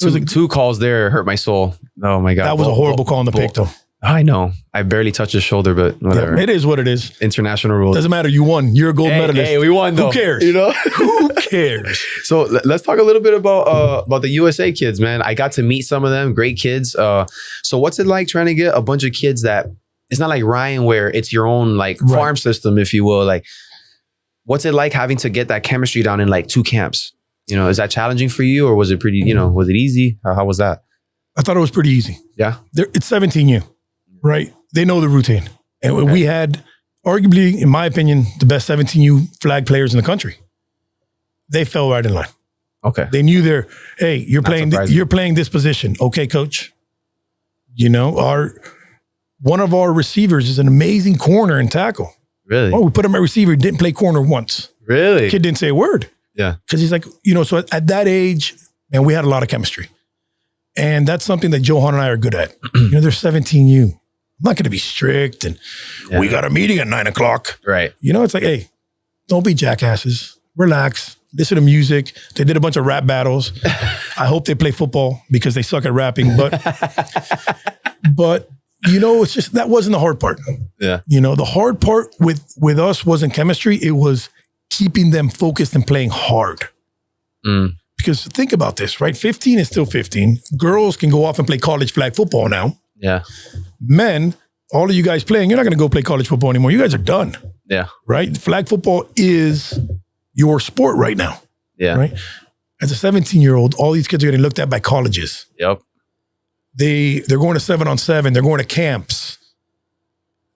two calls there hurt my soul. Oh my God. That was a horrible call on the pick though. I know. I barely touched his shoulder, but whatever. Yeah, it is what it is. International rules. Doesn't matter. You won. You're a gold medalist. Hey, we won though. Who cares? You know? Who cares? So let's talk a little bit about the USA kids, man. I got to meet some of them. Great kids. So what's it like trying to get a bunch of kids that it's not like Ryan where it's your own like farm system, if you will. Like, what's it like having to get that chemistry down in like 2 camps? You know, is that challenging for you or was it pretty, was it easy? How was that? I thought it was pretty easy. Yeah. It's 17U, right? They know the routine. And we had arguably, in my opinion, the best 17U flag players in the country. They fell right in line. Okay. They knew you're playing this position. Okay, coach. One of our receivers is an amazing corner and tackle. Really? Oh, we put him at receiver, didn't play corner once. Really? The kid didn't say a word. Yeah. Because he's like, so at that age, man, we had a lot of chemistry. And that's something that Johan and I are good at. They're 17U. I'm not going to be strict and we got a meeting at 9:00. Right. It's like, hey, don't be jackasses. Relax. Listen to music. They did a bunch of rap battles. I hope they play football because they suck at rapping. But it's just, that wasn't the hard part. Yeah. The hard part with us wasn't chemistry. It was keeping them focused and playing hard. Because think about this, right? 15 is still 15. Girls can go off and play college flag football now. Yeah. Men, all of you guys playing, you're not going to go play college football anymore. You guys are done. Yeah. Right? Flag football is your sport right now. Yeah. Right? As a 17-year-old, all these kids are getting looked at by colleges. Yep. They're going to 7-on-7. They're going to camps.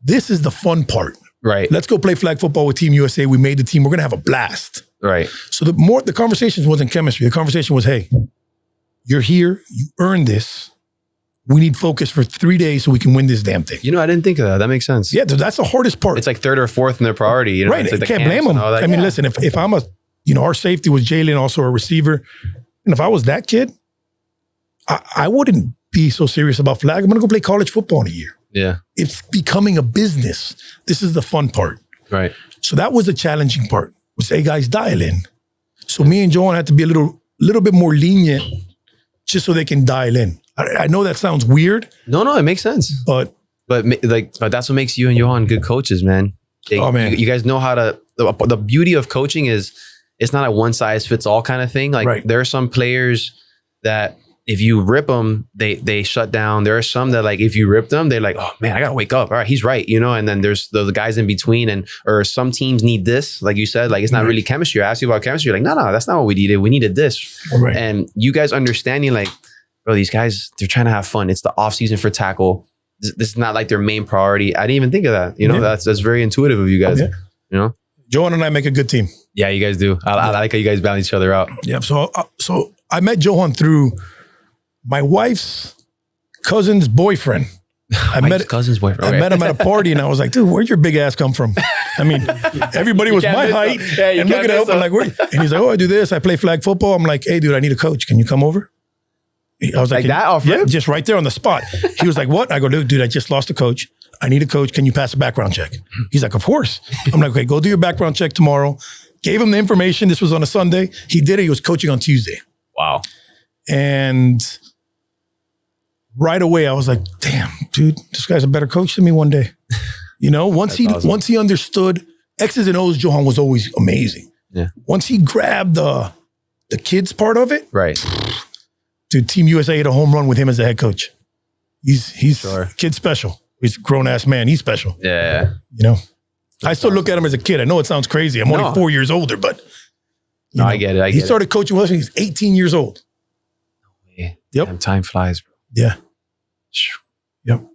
This is the fun part. Right. Let's go play flag football with Team USA. We made the team. We're going to have a blast. Right. So the conversation wasn't chemistry. The conversation was, hey, you're here. You earned this. We need focus for 3 days so we can win this damn thing. I didn't think of that. That makes sense. Yeah, that's the hardest part. It's like 3rd or 4th in their priority. Right. It's like can't blame them. I mean, listen, if I'm our safety was Jalen, also a receiver. And if I was that kid, I wouldn't be so serious about flag. I'm going to go play college football in a year. Yeah. It's becoming a business. This is the fun part. Right. So that was the challenging part. We say, guys, dial in. So me and Johan had to be a little bit more lenient just so they can dial in. I know that sounds weird. No, it makes sense. But that's what makes you and Johan good coaches, man. Man. You guys know how to, the beauty of coaching is it's not a one size fits all kind of thing. Like there are some players that if you rip them, they shut down. There are some that like, if you rip them, they're like, oh man, I got to wake up. All right, he's right. And then there's the guys in between or some teams need this. Like you said, like it's not really chemistry. I asked you about chemistry. You're like, no, that's not what we needed. We needed this. Right. And you guys understanding like, bro, these guys, they're trying to have fun. It's the off season for tackle. This is not like their main priority. I didn't even think of that. That's very intuitive of you guys. Yeah. Johan and I make a good team. Yeah, you guys do. I like how you guys balance each other out. Yeah. So I met Johan through my wife's cousin's boyfriend. I met him at a party and I was like, dude, where'd your big ass come from? I mean, everybody was my height. And look at him. I'm like, where? And he's like, oh, I do this. I play flag football. I'm like, hey, dude, I need a coach. Can you come over? I was like that off yeah, just right there on the spot. He was like, what? I go, dude, I just lost a coach. I need a coach. Can you pass a background check? He's like, of course. I'm like, okay, go do your background check tomorrow. Gave him the information. This was on a Sunday. He did it. He was coaching on Tuesday. Wow. And right away, I was like, damn, dude, this guy's a better coach than me one day. Once he understood X's and O's, Johan was always amazing. Yeah. Once he grabbed the kids part of it, right. Dude, Team USA hit a home run with him as the head coach. He's sure. Kid special. He's a grown ass man. He's special. Yeah. I still look at him as a kid. I know it sounds crazy. I'm only 4 years older, but I get it. He started coaching with us when he's 18 years old. Yeah. Yep. Damn, time flies, bro. Yeah. Yep.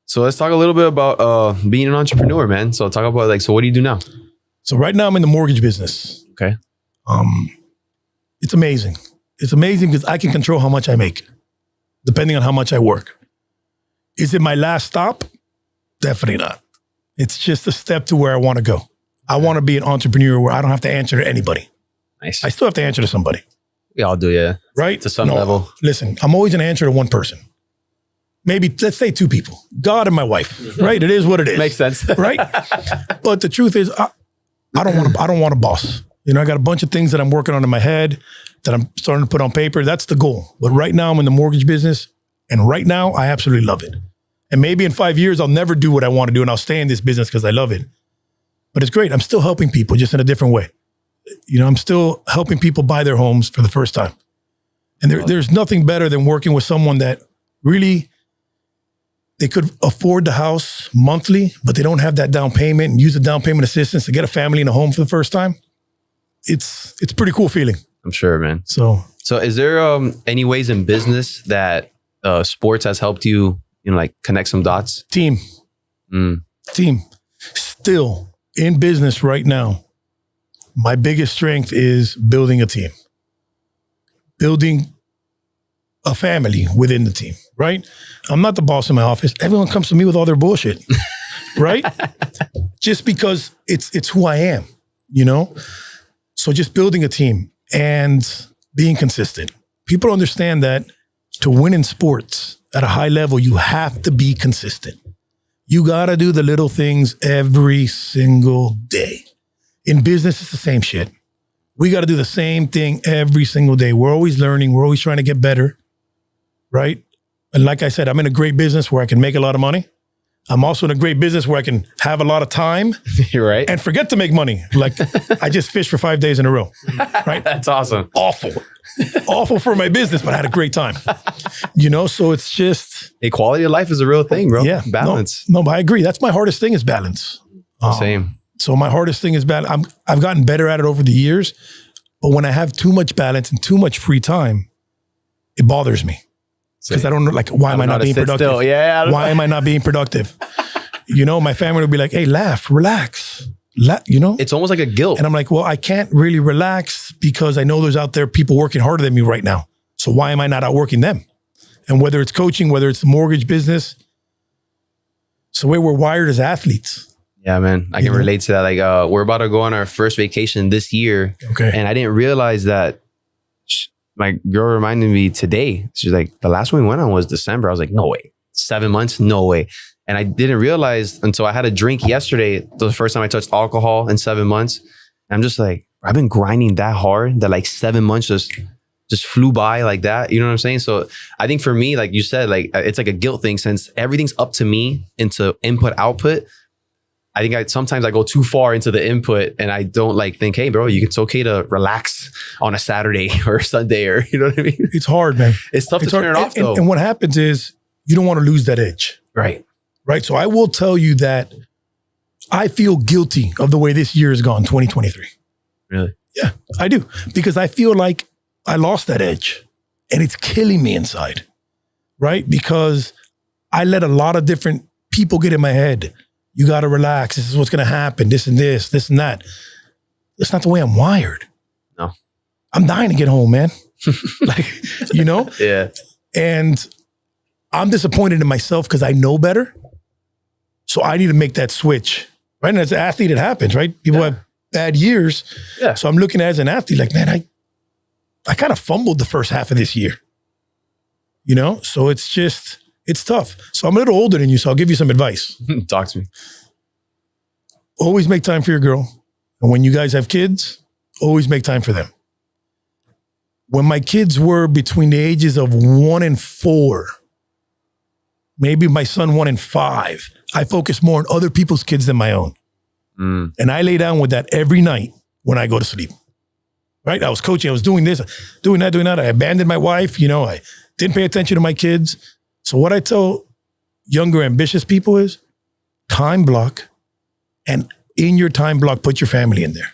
So let's talk a little bit about being an entrepreneur, man. So talk about so what do you do now? So right now I'm in the mortgage business. Okay. It's amazing. It's amazing because I can control how much I make, depending on how much I work. Is it my last stop? Definitely not. It's just a step to where I want to go. I want to be an entrepreneur where I don't have to answer to anybody. Nice. I still have to answer to somebody. We all do, yeah. Right? To some level. Listen, I'm always an answer to one person. Maybe, let's say 2 people. God and my wife. Right? It is what it is. Makes sense. Right? But the truth is, I don't want a boss. You know, I got a bunch of things that I'm working on in my head that I'm starting to put on paper. That's the goal. But right now I'm in the mortgage business. And right now I absolutely love it. And maybe in 5 years, I'll never do what I want to do and I'll stay in this business because I love it. But it's great. I'm still helping people just in a different way. You know, I'm still helping people buy their homes for the first time. And there's nothing better than working with someone that really, they could afford the house monthly, but they don't have that down payment and use the down payment assistance to get a family in a home for the first time. It's a pretty cool feeling. I'm sure, man. So is there any ways in business that sports has helped you, like connect some dots? Team. Still in business right now, my biggest strength is building a team, building a family within the team, right? I'm not the boss in my office. Everyone comes to me with all their bullshit, right? Just because it's who I am, So just building a team and being consistent. People understand that to win in sports at a high level, you have to be consistent. You got to do the little things every single day. In business, it's the same shit. We got to do the same thing every single day. We're always learning. We're always trying to get better, right? And like I said, I'm in a great business where I can make a lot of money. I'm also in a great business where I can have a lot of time. You're right. And forget to make money. Like I just fished for 5 days in a row, right? That's awesome. Awful for my business, but I had a great time. So it's just... Quality of life is a real thing, bro. Yeah. Balance. No, but I agree. That's my hardest thing is balance. Same. So my hardest thing is balance. I've gotten better at it over the years, but when I have too much balance and too much free time, it bothers me. Because I don't know, why am I not being productive? Yeah. Why am I not being productive? My family would be like, hey, laugh, relax. It's almost like a guilt. And I'm like, well, I can't really relax because I know there's out there people working harder than me right now. So why am I not outworking them? And whether it's coaching, whether it's the mortgage business, it's the way we're wired as athletes. Yeah, man. I can relate to that. We're about to go on our first vacation this year. Okay. And I didn't realize that my girl reminded me today. She's like, the last one we went on was December. I was like, no way. 7 months? No way. And I didn't realize until I had a drink yesterday, the first time I touched alcohol in 7 months. And I'm just like, I've been grinding that hard that 7 months just flew by like that. You know what I'm saying? So I think for me, like you said, it's like a guilt thing since everything's up to me into input, output. I think sometimes I go too far into the input and I don't think, hey, bro, it's okay to relax on a Saturday or a Sunday or, you know what I mean? It's hard, man. It's tough to turn it off though. And what happens is you don't want to lose that edge. Right. Right. So I will tell you that I feel guilty of the way this year has gone, 2023. Really? Yeah, I do. Because I feel like I lost that edge and it's killing me inside. Right. Because I let a lot of different people get in my head. You got to relax. This is what's going to happen. This and this, this and that. That's not the way I'm wired. No. I'm dying to get home, man. Yeah. And I'm disappointed in myself because I know better. So I need to make that switch. Right. And as an athlete, it happens, right? People have bad years. Yeah. So I'm looking at it as an athlete man, I kind of fumbled the first half of this year. So it's tough. So I'm a little older than you, so I'll give you some advice. Talk to me. Always make time for your girl. And when you guys have kids, always make time for them. When my kids were between the ages of 1 and 4, maybe my son 1 and 5, I focused more on other people's kids than my own. And I lay down with that every night when I go to sleep. Right? I was coaching. I was doing this, doing that. I abandoned my wife. I didn't pay attention to my kids. So what I tell younger, ambitious people is time block, and in your time block, put your family in there.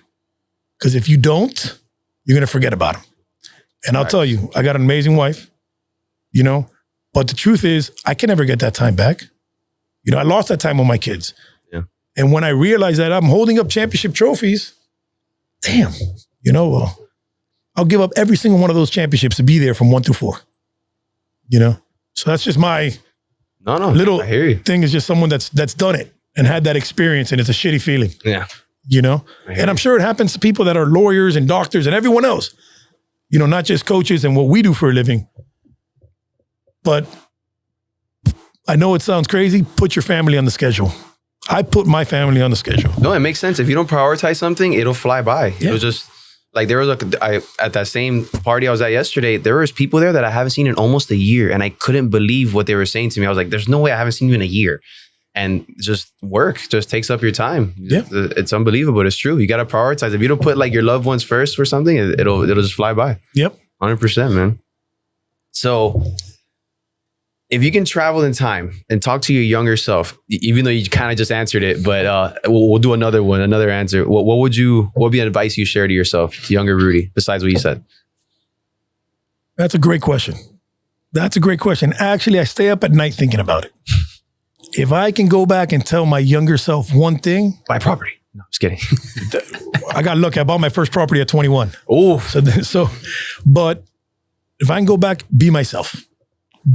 Because if you don't, you're going to forget about them. And I'll tell you, I got an amazing wife, but the truth is I can never get that time back. I lost that time with my kids. Yeah. And when I realized that I'm holding up championship trophies, damn, I'll give up every single one of those championships to be there from 1 through 4, So that's just my little I hear you. thing is just someone that's done it and had that experience, and it's a shitty feeling. Yeah. You know? And I'm sure it happens to people that are lawyers and doctors and everyone else. You know, not just coaches and what we do for a living. But I know it sounds crazy. Put your family on the schedule. I put my family on the schedule. No, it makes sense. If you don't prioritize something, it'll fly by. Yeah. It was just like there was at that same party I was at yesterday, there was people there that I haven't seen in almost a year. And I couldn't believe what they were saying to me. I was like, there's no way I haven't seen you in a year. And just work just takes up your time. Yeah. It's unbelievable. It's true. You got to prioritize. If you don't put like your loved ones first for something, it'll just fly by. Yep. 100%, man. So if you can travel in time and talk to your younger self, even though you kind of just answered it, but we'll do another answer. What would be advice you share to yourself, to younger Rudy, besides what you said? That's a great question. Actually, I stay up at night thinking about it. If I can go back and tell my younger self one thing. Buy property. No, just kidding. I got lucky. I bought my first property at 21. Oh. But if I can go back, be myself.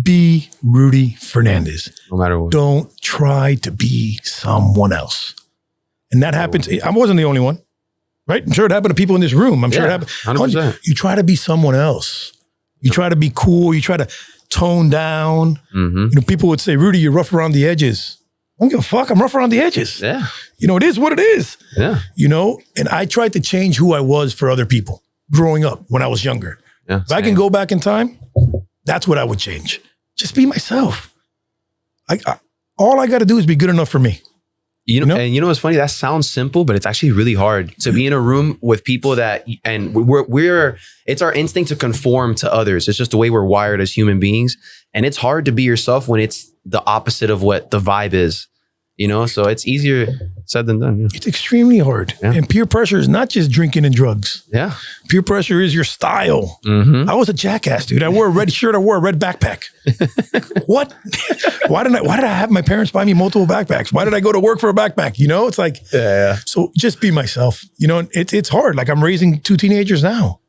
Be Rudy Fernandez. No matter what. Don't try to be someone else. And that happens. I wasn't the only one, right? I'm sure it happened to people in this room. I'm sure it happened. 100%. You try to be someone else. You try to be cool. You try to tone down. Mm-hmm. You know, people would say, Rudy, you're rough around the edges. I don't give a fuck. I'm rough around the edges. Yeah. You know, it is what it is. Yeah. You know, and I tried to change who I was for other people growing up when I was younger. Yeah. If I can go back in time, that's what I would change. Just be myself. All I got to do is be good enough for me. You know, and you know what's funny? That sounds simple, but it's actually really hard to be in a room with people that, and it's our instinct to conform to others. It's just the way we're wired as human beings. And it's hard to be yourself when it's the opposite of what the vibe is, you know? So it's easier said than done. Yeah. It's extremely hard. Yeah. And peer pressure is not just drinking and drugs. Yeah. Peer pressure is your style. Mm-hmm. I was a jackass, dude. I wore a red shirt. I wore a red backpack. What? Why did I have my parents buy me multiple backpacks? Why did I go to work for a backpack? You know, it's like, So just be myself. You know, it's hard. Like I'm raising 2 teenagers now.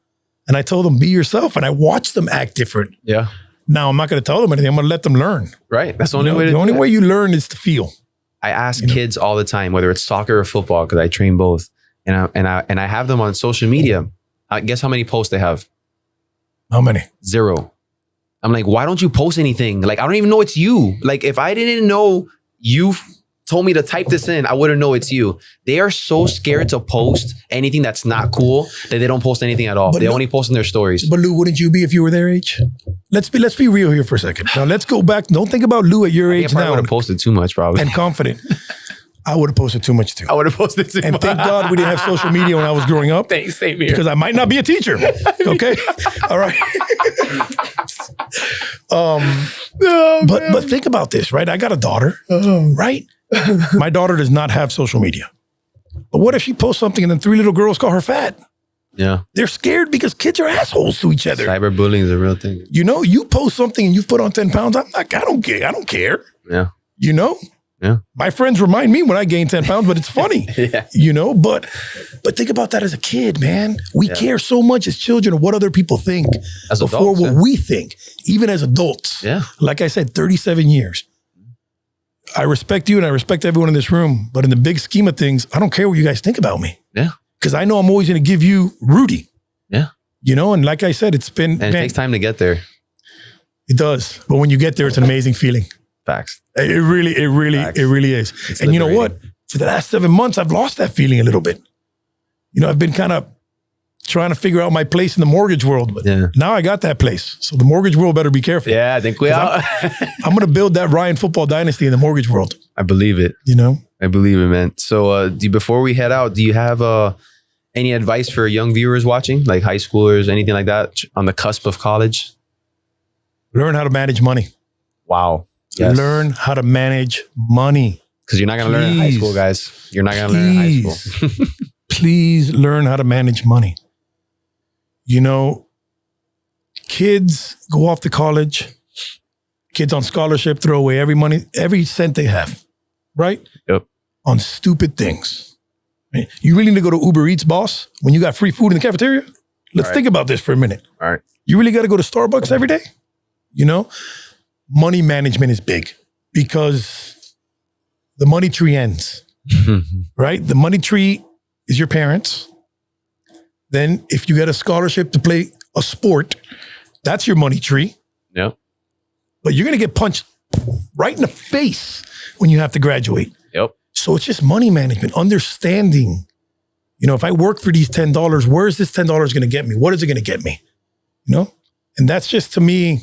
And I told them, be yourself. And I watched them act different. Yeah. Now I'm not going to tell them anything. I'm going to let them learn. Right. That's the only way. The only way you learn is to feel. I ask kids all the time, whether it's soccer or football, because I train both, and I have them on social media. Guess how many posts they have? How many? 0. I'm like, why don't you post anything? Like, I don't even know it's you. Like, if I didn't know you told me to type this in, I wouldn't know it's you. They are so scared to post anything that's not cool that they don't post anything at all. They only post in their stories. But Lou, wouldn't you be if you were their age? Let's be real here for a second. Now let's go back. Don't think about Lou at your age now. I would have posted too much, probably. And confident. I would have posted too much too. I would have posted too much. And thank God we didn't have social media when I was growing up. Thanks, same here. Because I might not be a teacher. Okay? All right. But think about this, right? I got a daughter, right? My daughter does not have social media. But what if she posts something and then 3 little girls call her fat? Yeah. They're scared because kids are assholes to each other. Cyberbullying is a real thing. You know, you post something and you've put on 10 pounds. I'm like, I don't care. Yeah. You know? Yeah. My friends remind me when I gain 10 pounds, but it's funny. Yeah. You know, but think about that as a kid, man. We care so much as children of what other people think as before adults, what we think, even as adults. Yeah. Like I said, 37 years. I respect you and I respect everyone in this room, but in the big scheme of things, I don't care what you guys think about me. Yeah. Because I know I'm always going to give you Rudy. Yeah. You know, and like I said, it's been... And it takes time to get there. It does. But when you get there, it's an amazing feeling. Facts. It really is. It's and liberating. you know what? For the last 7 months, I've lost that feeling a little bit. You know, I've been kind of trying to figure out my place in the mortgage world. But now I got that place. So the mortgage world better be careful. Yeah, I think we are. I'm going to build that Ryan football dynasty in the mortgage world. I believe it. You know? I believe it, man. So before we head out, do you have any advice for young viewers watching, like high schoolers, anything like that, on the cusp of college? Learn how to manage money. Wow. Yes. Learn how to manage money. Because you're not going to learn in high school, guys. You're not going to learn in high school. Please learn how to manage money. You know, kids go off to college. Kids on scholarship throw away every cent they have, right? Yep. On stupid things. Right? You really need to go to Uber Eats, boss, when you got free food in the cafeteria? Let's think about this for a minute. All right. You really got to go to Starbucks every day? You know? Money management is big because the money tree ends, right? The money tree is your parents. Then if you get a scholarship to play a sport, that's your money tree. Yep. But you're going to get punched right in the face when you have to graduate. Yep. So it's just money management, understanding, you know, if I work for these $10, where is this $10 going to get me? What is it going to get me? You know? And that's just, to me,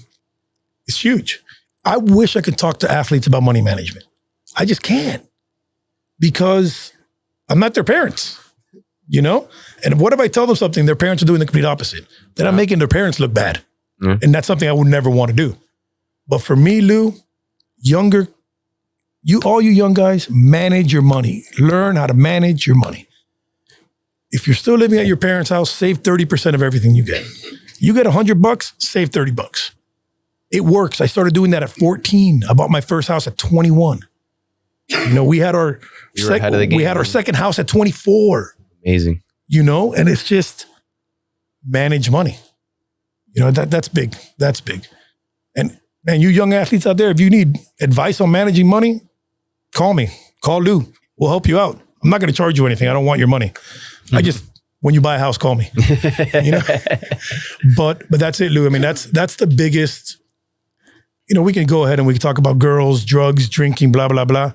it's huge. I wish I could talk to athletes about money management. I just can't, because I'm not their parents, you know? And what if I tell them something their parents are doing the complete opposite? Then I'm making their parents look bad. And that's something I would never want to do. But for me, Lou, all you young guys, manage your money. Learn how to manage your money. If you're still living at your parents' house, save 30% of everything you get. You get $100, save $30. It works. I started doing that at 14. I bought my first house at 21. You know, we had our second house at 24. Amazing. You know, and it's just manage money. You know, that's big. That's big. And man, you young athletes out there, if you need advice on managing money, call me. Call Lou. We'll help you out. I'm not going to charge you anything. I don't want your money. I just, when you buy a house, call me. You know? But that's it, Lou. I mean, that's the biggest. You know, we can go ahead and we can talk about girls, drugs, drinking, blah, blah, blah.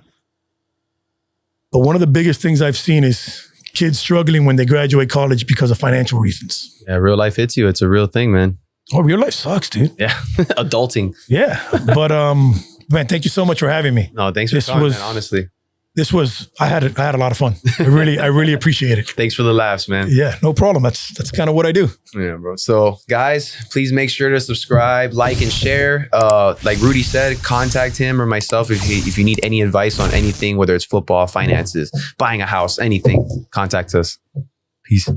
But one of the biggest things I've seen is kids struggling when they graduate college because of financial reasons. Yeah, real life hits you. It's a real thing, man. Oh, real life sucks, dude. Yeah. Adulting. Yeah. But man, thank you so much for having me. No, thanks for coming, man, honestly. I had a lot of fun. I really appreciate it. Thanks for the laughs, man. Yeah, no problem. That's kind of what I do. Yeah, bro. So guys, please make sure to subscribe, like, and share. Like Rudy said, contact him or myself if you need any advice on anything, whether it's football, finances, buying a house, anything, contact us. Peace.